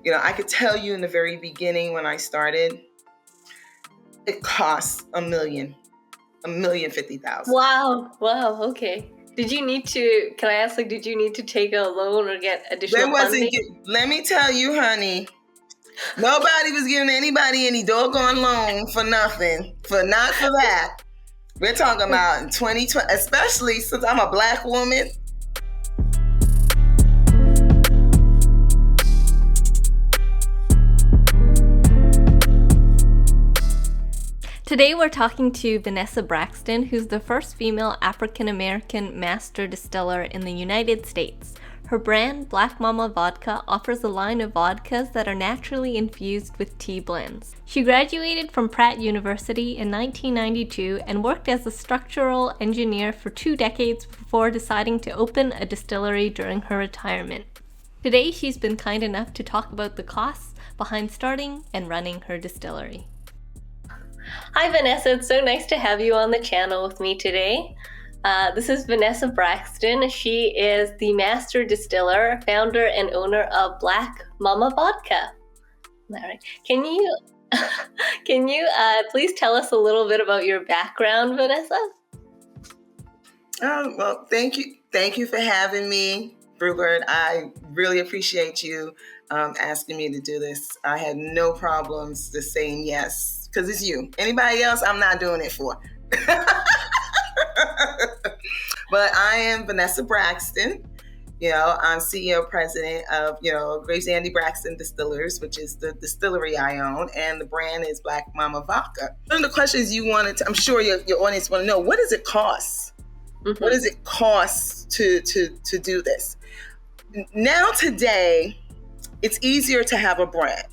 I could tell you in the very beginning when I started, it costs $1,050,000. Wow. Okay. Can I ask, did you need to take a loan or get additional funding? Let me tell you, honey, nobody was giving anybody any doggone loan for nothing, not for that. We're talking about in 2020, especially since I'm a Black woman. Today we're talking to Vanessa Braxton, who's the first female African-American Master Distiller in the United States. Her brand, Black Momma Vodka, offers a line of vodkas that are naturally infused with tea blends. She graduated from Pratt University in 1992 and worked as a structural engineer for 2 decades before deciding to open a distillery during her retirement. Today she's been kind enough to talk about the costs behind starting and running her distillery. Hi Vanessa, it's so nice to have you on the channel with me today. This is Vanessa Braxton. She is the Master Distiller, founder and owner of Black Momma Vodka. Is that right? Can you please tell us a little bit about your background, Vanessa? Well, thank you for having me, Brewbird. I really appreciate you asking me to do this. I had no problems just saying yes. Because it's you. Anybody else, I'm not doing it for. But I am Vanessa Braxton. I'm CEO president of, Grace Andy Braxton Distillers, which is the distillery I own, and the brand is Black Momma Vodka. One of the questions you wanted to, I'm sure your audience want to know, what does it cost? Mm-hmm. What does it cost to do this? Now today, it's easier to have a brand.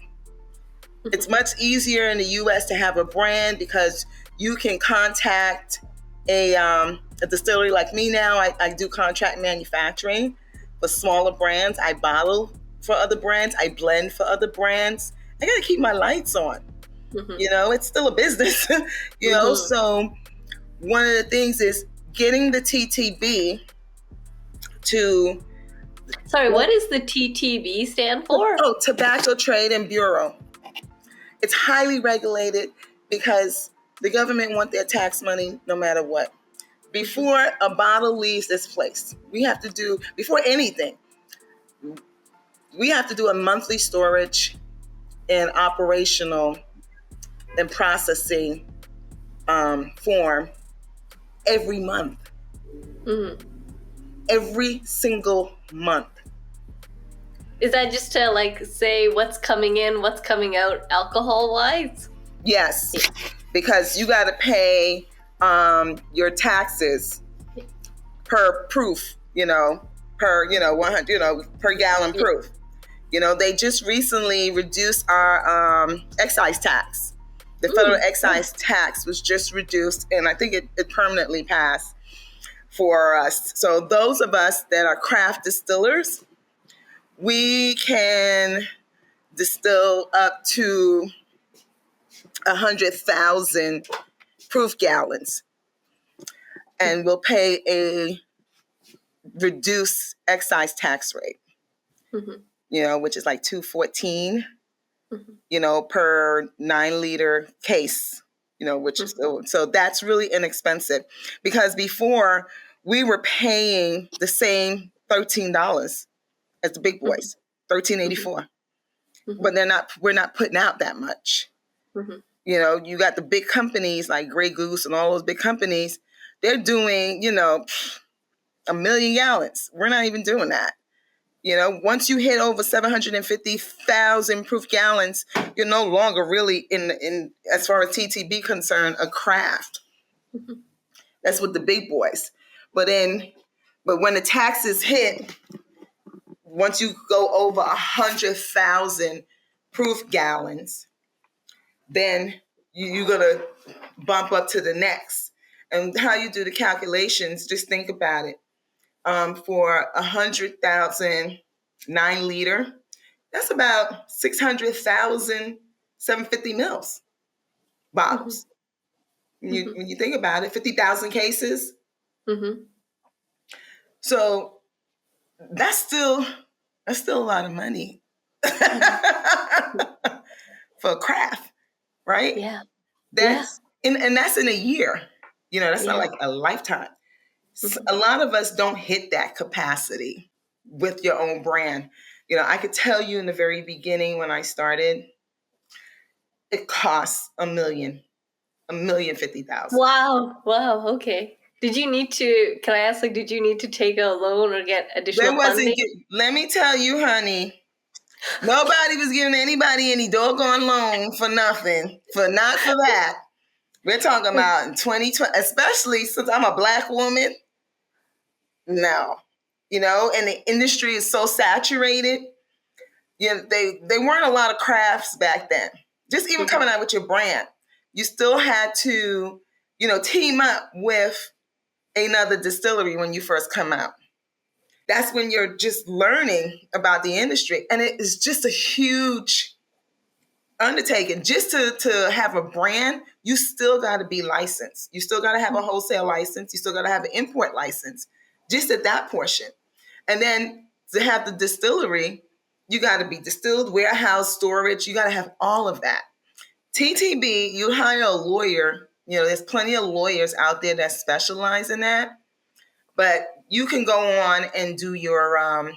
It's much easier in the U.S. to have a brand because you can contact a distillery like me now. I do contract manufacturing for smaller brands. I bottle for other brands. I blend for other brands. I got to keep my lights on. Mm-hmm. It's still a business. Mm-hmm. So one of the things is getting the TTB to... Sorry, what does the TTB stand for? Oh, Tobacco Trade and Bureau. It's highly regulated because the government want their tax money no matter what. Before a bottle leaves this place, we have to do, before anything, we have to do a monthly storage and operational and processing form every month. Mm-hmm. Every single month. Is that just to say what's coming in, what's coming out alcohol-wise? Yes, because you got to pay your taxes per proof, per 100, per gallon proof. They just recently reduced our excise tax. The federal excise tax was just reduced, and I think it permanently passed for us. So those of us that are craft distillers, we can distill up to 100,000 proof gallons, and we'll pay a reduced excise tax rate, mm-hmm. Which is like $2.14, mm-hmm. Per 9-liter case, which mm-hmm. is, so that's really inexpensive because before we were paying the same $13 as the big boys, $13.84, mm-hmm. but we're not putting out that much. Mm-hmm. You got the big companies like Grey Goose and all those big companies. They're doing, 1 million gallons. We're not even doing that. Once you hit over 750,000 proof gallons, you're no longer really in as far as TTB concerned, a craft. Mm-hmm. That's with the big boys. But when the taxes hit, once you go over 100,000 proof gallons, then you're going to bump up to the next. And how you do the calculations, just think about it. For 100,000 9-liter, that's about 600,000 750 mils bottles. Mm-hmm. When you think about it, 50,000 cases. Mm-hmm. So that's still a lot of money. for craft, right? Yeah. That's and that's in a year. That's not like a lifetime. A lot of us don't hit that capacity with your own brand. I could tell you in the very beginning when I started, it costs $1,050,000. Wow. Okay. Can I ask, did you need to take a loan or get additional funding? Let me tell you, honey, nobody was giving anybody any doggone loan for nothing, not for that. We're talking about in 2020, especially since I'm a Black woman. No, and the industry is so saturated. They weren't a lot of crafts back then. Just even coming out with your brand, you still had to, team up with another distillery when you first come out. That's when you're just learning about the industry. And it is just a huge undertaking. Just to have a brand, you still got to be licensed. You still got to have a wholesale license. You still got to have an import license, just at that portion. And then to have the distillery, you got to be distilled, warehouse, storage. You got to have all of that. TTB, you hire a lawyer. There's plenty of lawyers out there that specialize in that. But you can go on and do your own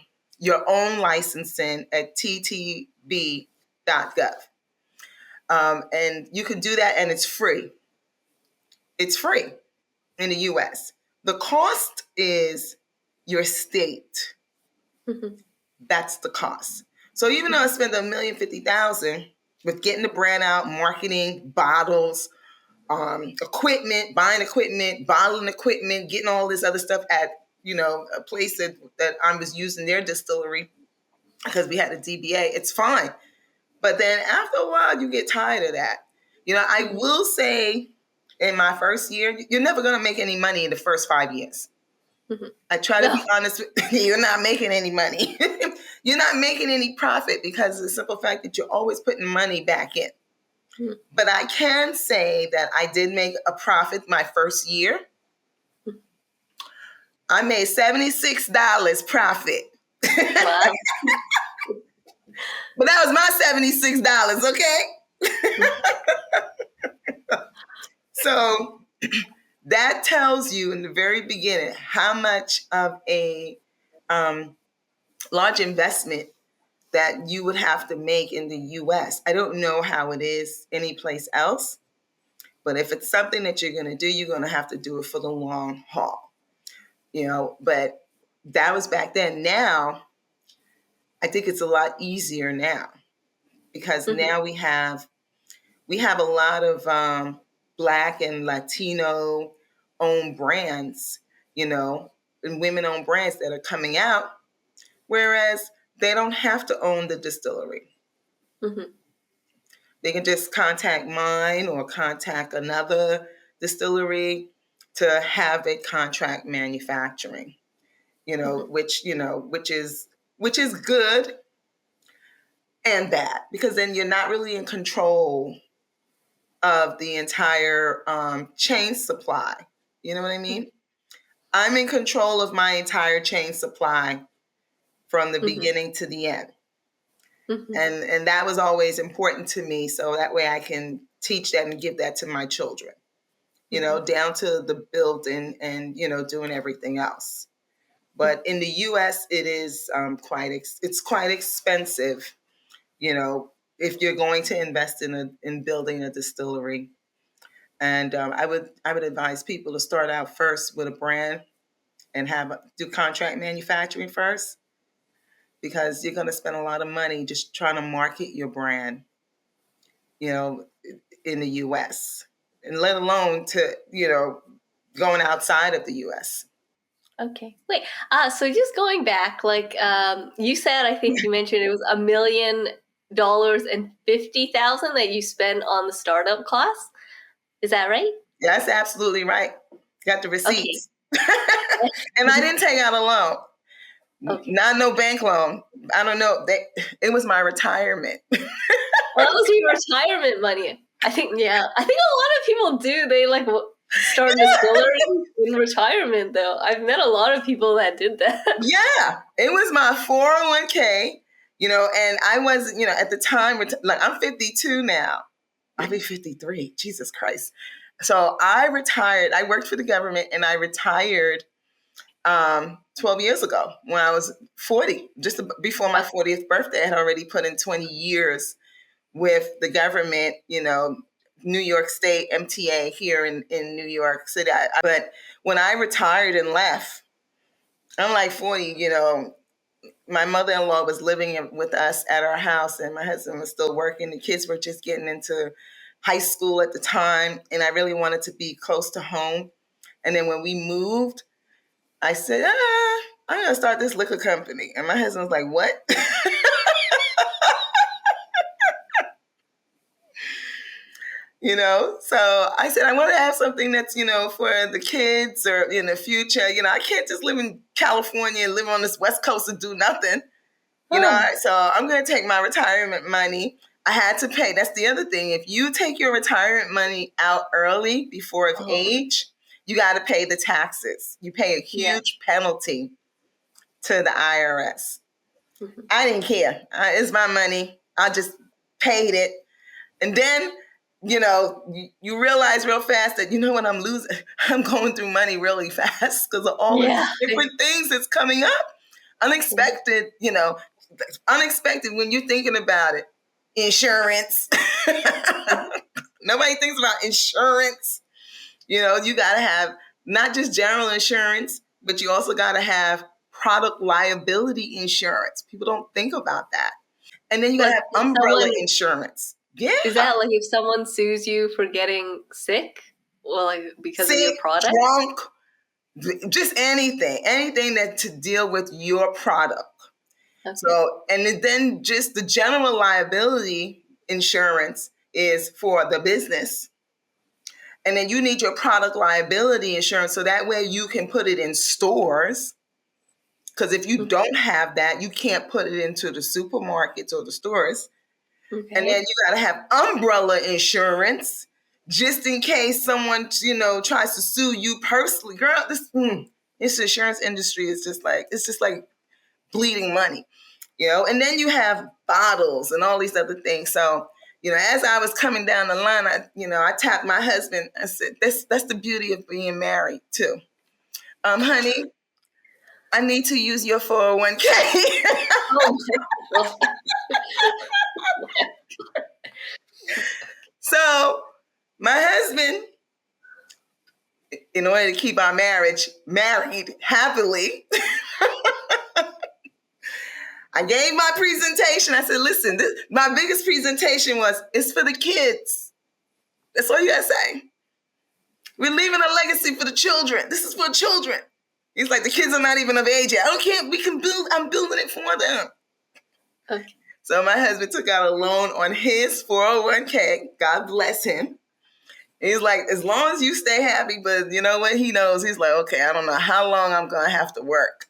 licensing at ttb.gov. And you can do that, and it's free. It's free in the U.S. The cost is your state. That's the cost. So even though I spent $1,050,000 with getting the brand out, marketing, bottles, equipment, buying equipment, bottling equipment, getting all this other stuff at, a place that I was using their distillery because we had a DBA, it's fine. But then after a while, you get tired of that. I will say in my first year, you're never going to make any money in the first 5 years. I try to be honest with you. You're not making any money. You're not making any profit because of the simple fact that you're always putting money back in. But I can say that I did make a profit my first year. I made $76 profit. Wow. But that was my $76, okay? So that tells you in the very beginning how much of a large investment that you would have to make in the U.S. I don't know how it is anyplace else, but if it's something that you're going to do, you're going to have to do it for the long haul. But that was back then. Now, I think it's a lot easier now because now we have a lot of Black and Latino owned brands, and women-owned brands that are coming out, whereas they don't have to own the distillery. They can just contact mine or contact another distillery to have it contract manufacturing, which is good and bad, because then you're not really in control of the entire chain supply. You know what I mean? I'm in control of my entire chain supply from the beginning to the end. And that was always important to me. So that way I can teach that and give that to my children, down to the building and, doing everything else. But in the U.S., it is quite expensive, if you're going to invest in building a distillery. And I would advise people to start out first with a brand and do contract manufacturing first, because you're going to spend a lot of money just trying to market your brand, in the U.S., and let alone to, going outside of the U.S. Okay. Wait, so just going back, you said, I think you mentioned it was $1,050,000 that you spent on the startup costs. Is that right? That's absolutely right. Got the receipts. Okay. And I didn't take out a loan. Okay. Not no bank loan. I don't know. It was my retirement. Well, that was your retirement money. I think a lot of people do. They start distillery in retirement, though. I've met a lot of people that did that. Yeah. It was my 401k. And I was, at the time, like I'm 52 now. I'll be 53. Jesus Christ. So I retired. I worked for the government and I retired 12 years ago when I was 40, just before my 40th birthday. I had already put in 20 years with the government, New York State, MTA here in New York City. But when I retired and left, I'm like 40, my mother-in-law was living with us at our house and my husband was still working. The kids were just getting into high school at the time. And I really wanted to be close to home. And then when we moved, I said, I'm going to start this liquor company. And my husband was like, what? So I said, I want to have something that's, for the kids or in the future. I can't just live in California and live on this West Coast and do nothing. So I'm going to take my retirement money. I had to pay. That's the other thing. If you take your retirement money out early before its age, you got to pay the taxes. You pay a huge penalty to the IRS. Mm-hmm. I didn't care. It's my money. I just paid it. And then, you realize real fast that, what I'm losing? I'm going through money really fast because of all the different things that's coming up. Unexpected, unexpected when you're thinking about it. Insurance. Nobody thinks about insurance. You got to have not just general insurance, but you also got to have product liability insurance. People don't think about that. And then you got to have umbrella insurance. Yeah. Is that like if someone sues you for getting sick? Well, like because of your product? Drunk, just anything that to deal with your product. Okay. So, and then just the general liability insurance is for the business. And then you need your product liability insurance so that way you can put it in stores. Because if you don't have that, you can't put it into the supermarkets or the stores. Okay. And then you got to have umbrella insurance just in case someone, tries to sue you personally. Girl, this insurance industry is just like bleeding money, and then you have bottles and all these other things. So, as I was coming down the line, I tapped my husband. I said, that's the beauty of being married too. Honey, I need to use your 401k. Oh my God. So my husband, in order to keep our marriage married happily, I gave my presentation. I said, listen, my biggest presentation was, it's for the kids. That's all you got to say. We're leaving a legacy for the children. This is for children. He's like, the kids are not even of age yet. I don't care. I'm building it for them. Okay. So my husband took out a loan on his 401k. God bless him. He's like, as long as you stay happy, but you know what? He knows. He's like, okay, I don't know how long I'm going to have to work.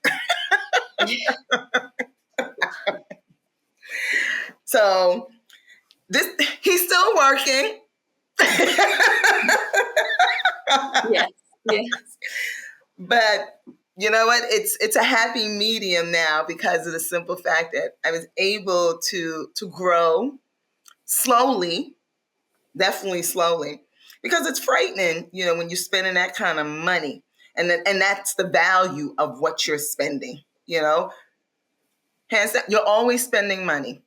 So he's still working. Yes. But you know what? It's a happy medium now because of the simple fact that I was able to grow slowly, definitely slowly, because it's frightening, when you're spending that kind of money, and that's the value of what you're spending, Hands down, you're always spending money.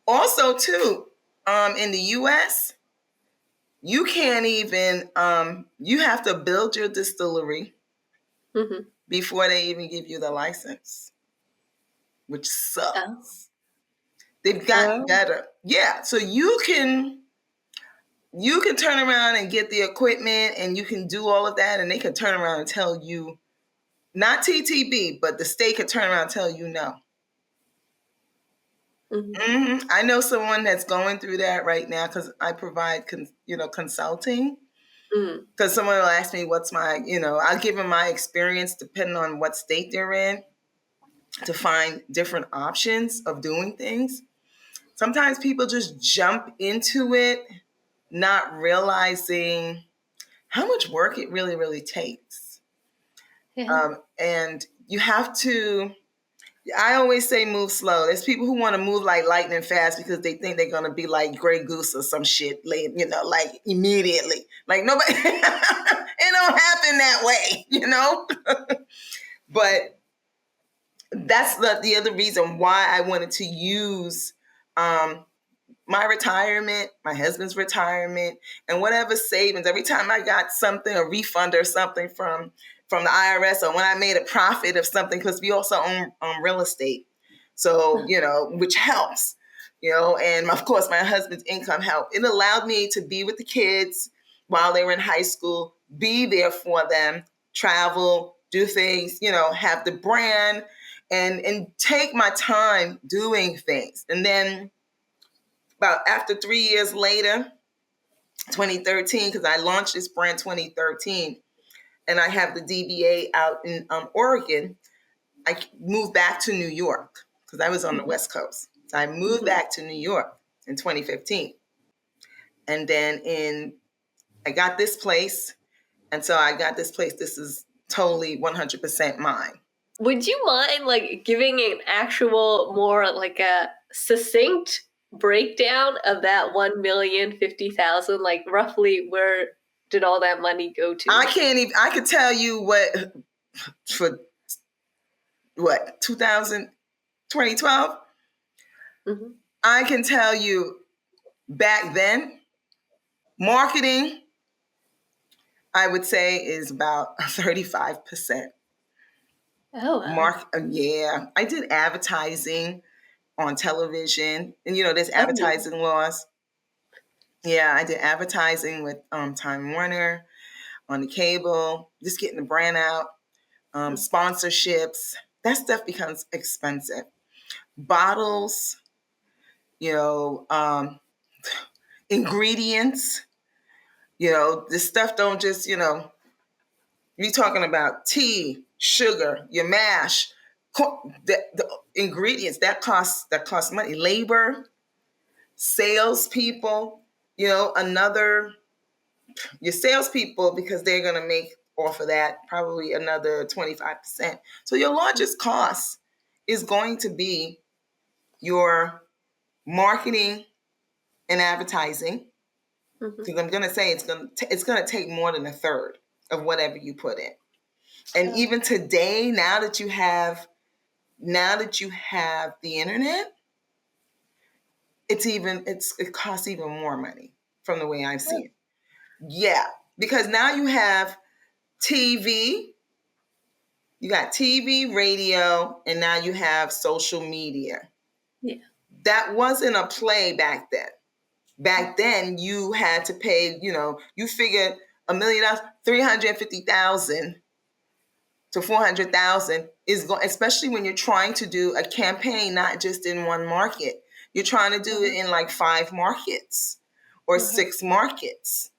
Also, too, in the U.S., you can't even, you have to build your distillery before they even give you the license, which sucks. Oh. They've gotten better. Yeah, so you can turn around and get the equipment and you can do all of that, and they can turn around and tell you, not TTB, but the state can turn around and tell you no. I know someone that's going through that right now because I provide, consulting. Because someone will ask me what's my, I'll give them my experience depending on what state they're in to find different options of doing things. Sometimes people just jump into it, not realizing how much work it really, really takes. Yeah. And you have to I always say move slow. There's people who want to move like lightning fast because they think they're gonna be like Grey Goose or some shit, like, like immediately. Like nobody, it don't happen that way, But that's the other reason why I wanted to use my retirement, my husband's retirement, and whatever savings. Every time I got something, a refund or something from the IRS, or when I made a profit of something, because we also own real estate. So, which helps, and of course my husband's income helped. It allowed me to be with the kids while they were in high school, be there for them, travel, do things, have the brand and take my time doing things. And then about after 3 years later, 2013, because I launched this brand 2013, and I have the DBA out in Oregon, I moved back to New York because I was on the West Coast. So I moved back to New York in 2015. And then I got this place. And so I got this place. This is totally 100% mine. Would you mind like giving an actual more like a succinct breakdown of that 1,050,000? Like roughly where did all that money go to? I could tell you for 2012? Mm-hmm. I can tell you back then, marketing, I would say, is about 35%. Oh, wow. Yeah. I did advertising on television, and there's advertising laws. Yeah, I did advertising with Time Warner on the cable, just getting the brand out, sponsorships. That stuff becomes expensive. Bottles, ingredients, this stuff don't just, you're talking about tea, sugar, your mash, the ingredients that costs money. Labor, salespeople, your salespeople, because they're gonna make off of that probably another 25%. So your largest cost is going to be your marketing and advertising. Because I'm gonna say it's gonna take more than a third of whatever you put in. And even today, now that you have the internet, it costs even more money from the way I've seen it. Yeah, because now you have TV, you got TV, radio, and now you have social media. Yeah. That wasn't a play back then. Back then, you had to pay, you figured $1 million, $350,000 to $400,000 is going, especially when you're trying to do a campaign, not just in one market. You're trying to do it in like 5 markets or 6 markets,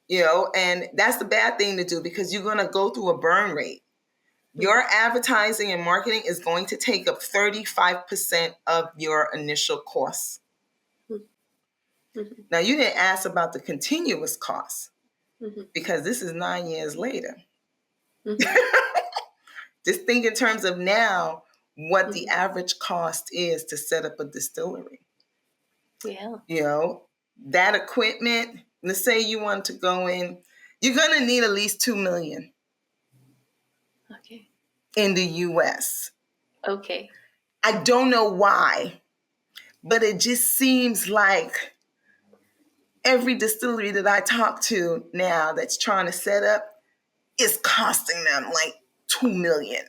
and that's the bad thing to do, because you're going to go through a burn rate. Your advertising and marketing is going to take up 35% of your initial costs. Now, you didn't ask about the continuous costs, because this is 9 years later. Just think in terms of now what the average cost is to set up a distillery. Yeah. That equipment, let's say you want to go in, you're going to need at least $2 million. Okay. In the US. Okay. I don't know why, but it just seems like every distillery that I talk to now that's trying to set up is costing them like $2 million.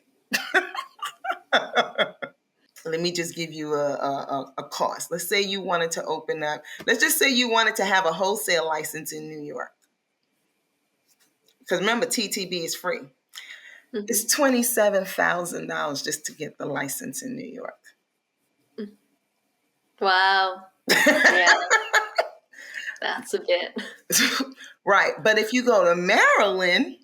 Let me just give you a cost. Let's say you wanted to open up, let's just say you wanted to have a wholesale license in New York. Because remember, TTB is free. It's $27,000 just to get the license in New York. Wow. Yeah. That's a bit. Right. But if you go to Maryland,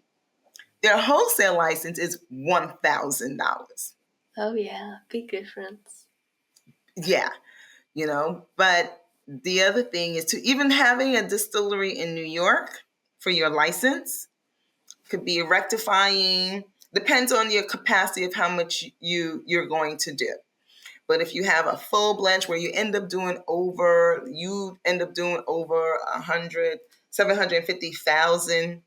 their wholesale license is $1,000. Oh, yeah. Big difference. Yeah. But the other thing is even having a distillery in New York for your license could be rectifying Depends on your capacity of how much you're going to do. But if you have a full blend where you end up doing over 750,000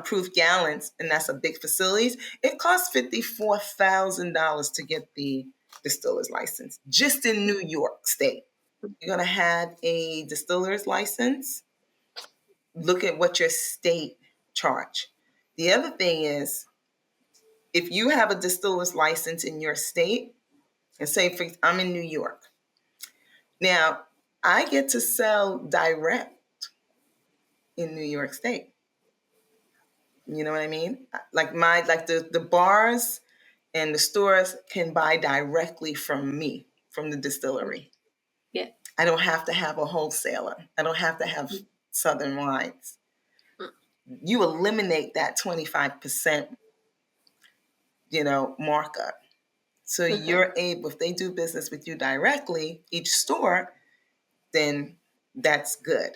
proof gallons, and that's a big facilities, it costs $54,000 to get the distiller's license just in New York State. You're going to have a distiller's license. Look at what your state charge. The other thing is, if you have a distiller's license in your state, and say I'm in New York, now I get to sell direct in New York State. You know what I mean? Like the bars and the stores can buy directly from me, from the distillery. Yeah. I don't have to have a wholesaler. I don't have to have Southern wines. You eliminate that 25%, markup. So you're able, if they do business with you directly, each store, then that's good.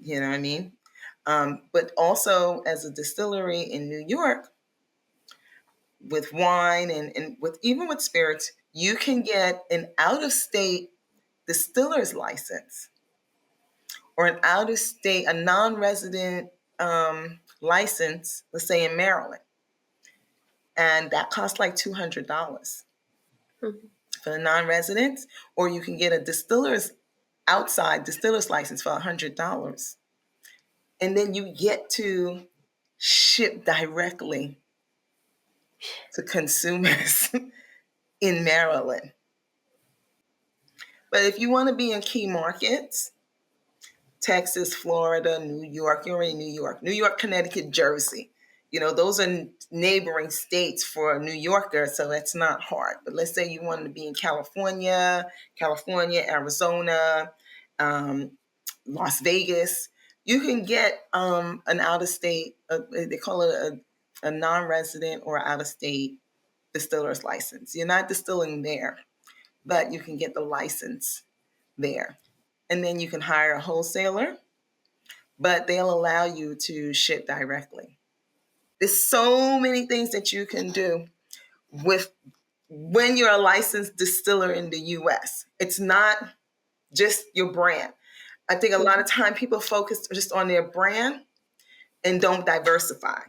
You know what I mean? But also as a distillery in New York, with wine and even with spirits, you can get an out-of-state distiller's license or an out-of-state, a non-resident license, let's say in Maryland. And that costs like $200 for the non-residents, or you can get a outside distiller's license for $100. And then you get to ship directly to consumers in Maryland. But if you want to be in key markets, Texas, Florida, New York, you're in New York, Connecticut, Jersey. Those are neighboring states for a New Yorker, so that's not hard. But let's say you wanted to be in California, Arizona, Las Vegas. You can get an out-of-state, they call it a non-resident or out-of-state distiller's license. You're not distilling there, but you can get the license there. And then you can hire a wholesaler, but they'll allow you to ship directly. There's so many things that you can do when you're a licensed distiller in the U.S. It's not just your brand. I think a lot of time people focus just on their brand and don't diversify.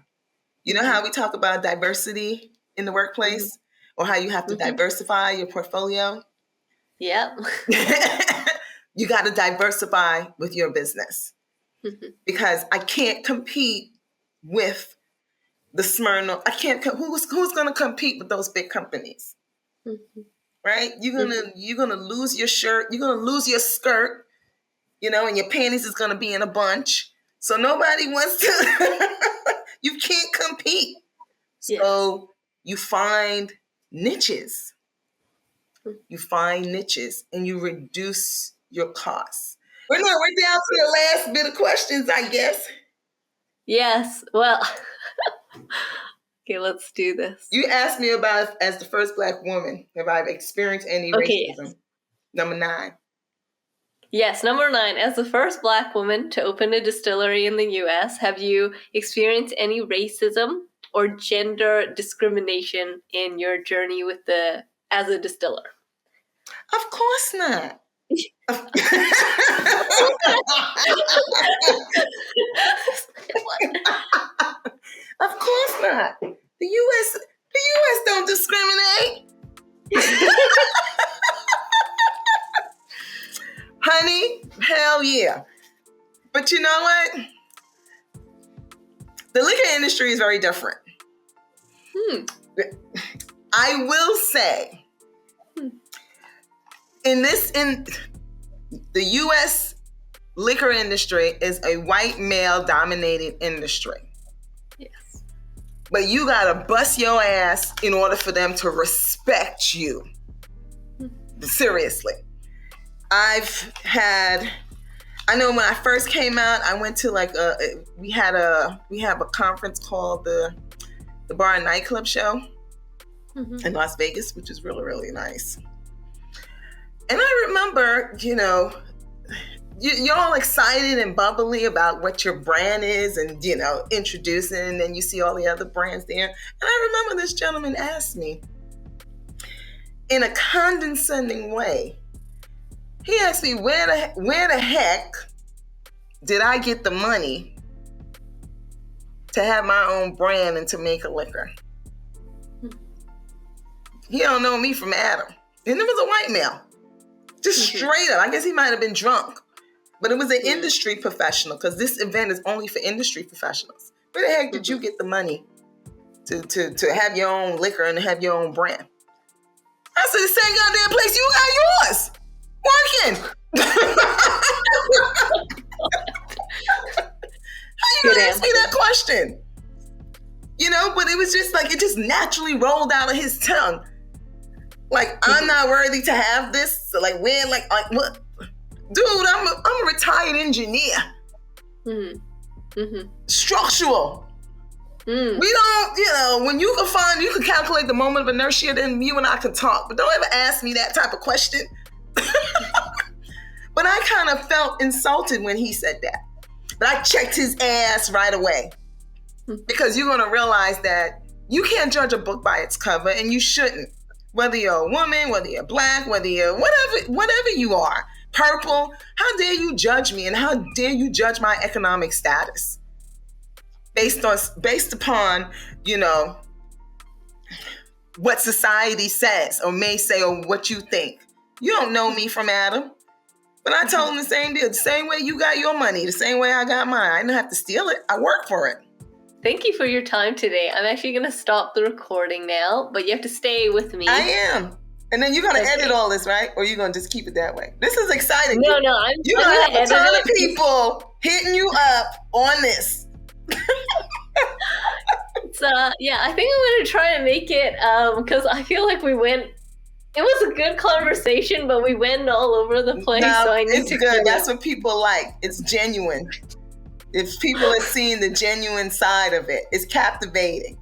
You know how we talk about diversity in the workplace, or how you have to diversify your portfolio? Yep. You got to diversify with your business because I can't compete with the Smirnoff. I can't. Who's going to compete with those big companies? Right? You're gonna lose your shirt. You're gonna lose your skirt. And your panties is gonna be in a bunch. So nobody wants to. You can't compete. So you find niches. And you reduce your costs. We're down to the last bit of questions, I guess. Yes. Well. Okay, let's do this. You asked me about, as the first Black woman, have I experienced any racism? Yes. Number 9. Yes, number 9. As the first Black woman to open a distillery in the U.S., have you experienced any racism or gender discrimination in your journey as a distiller? Of course not. Of course not. The U.S. don't discriminate. Honey, hell yeah. But you know what? The liquor industry is very different. I will say, in the U.S. liquor industry is a white male dominated industry. Yes. But you gotta bust your ass in order for them to respect you. Seriously. I know when I first came out, I went to we have a conference called the Bar and Nightclub Show in Las Vegas, which is really, really nice. And I remember, you're all excited and bubbly about what your brand is and, introducing, and then you see all the other brands there. And I remember this gentleman asked me in a condescending way, he asked me, where the heck did I get the money to have my own brand and to make a liquor? He don't know me from Adam. And it was a white male. Just straight up. I guess he might have been drunk. But it was an industry professional, because this event is only for industry professionals. Where the heck did you get the money to have your own liquor and have your own brand? I said, the same goddamn place you got yours. Working. How you gonna ask me that question? But it was just like, it just naturally rolled out of his tongue. Like, I'm not worthy to have this. So like, when, like what? Dude, I'm a retired engineer. Structural. We don't, when you can calculate the moment of inertia, then you and I can talk. But don't ever ask me that type of question. But I kind of felt insulted when he said that. But I checked his ass right away. Because you're going to realize that you can't judge a book by its cover, and you shouldn't. Whether you're a woman, whether you're black, whether you're whatever you are, purple, how dare you judge me, and how dare you judge my economic status based upon, what society says or may say, or what you think. You don't know me from Adam. But I told him the same deal. The same way you got your money, the same way I got mine. I didn't have to steal it. I worked for it. Thank you for your time today. I'm actually going to stop the recording now, but you have to stay with me. I am. And then you're going to edit all this, right? Or you're going to just keep it that way? This is exciting. No, you're going to have a ton of people hitting you up on this. So, yeah, I think I'm going to try to make it, because I feel like it was a good conversation, but we went all over the place. No, so I need it's to good. That's what people like. It's genuine. If people are seeing the genuine side of it, it's captivating.